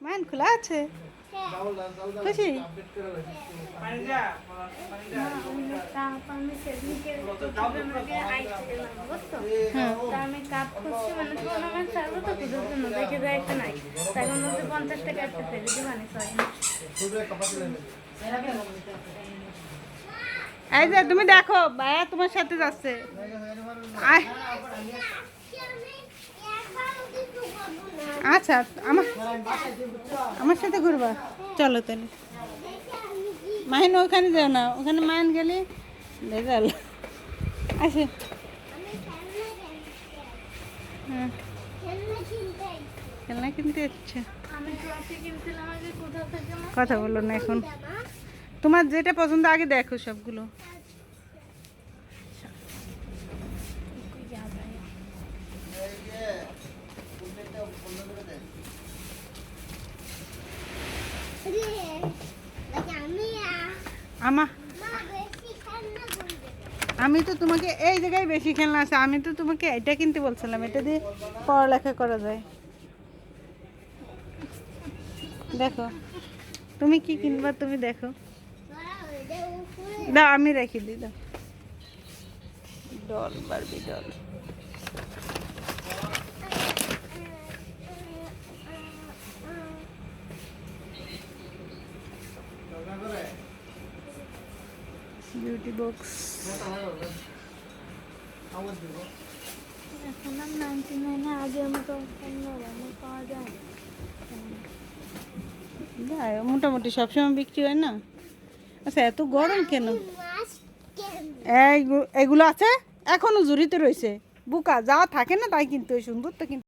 মান খোলা আছে খুশি আমি কাপ খুঁজছি মানে টুর্নামেন্ট ছাড়বো তো পুজোর জন্য দেখে যায় একটা নাই তখন হচ্ছে 50 টাকা একটা ফেলে দিবানি এই যে তুমি দেখো ভাইয়া তোমার সাথে যাচ্ছে আচ্ছা আমার সাথে ঘুরবা চলো তাহলে মাহিন ওখানে যাও না ওখানে মাহিন গেলে ভেজাল আসে হ্যাঁ খেলনা কিনতে ইচ্ছে কথা বলো না এখন তোমার যেটা পছন্দ আগে দেখো সবগুলো আমি তো তোমাকে এই জায়গায় বেশি খেলনা আছে আমি তো তোমাকে এটা কিনতে বলছিলাম এটা দিয়ে পড়ালেখা করা যায় দেখো তুমি কি কিনবা তুমি দেখো দাও আমি রেখে দিই দাও doll Barbie doll beauty box এখন 99 আগের মতো পাওয়া যায় মোটামুটি সবসময় বিক্রি হয় না আচ্ছা এত গরম কেন এগুলো আছে এখনো জুড়িতে রয়েছে বুকা যা থাকে না তাই কিন্তু সুন্দর তো কিন্তু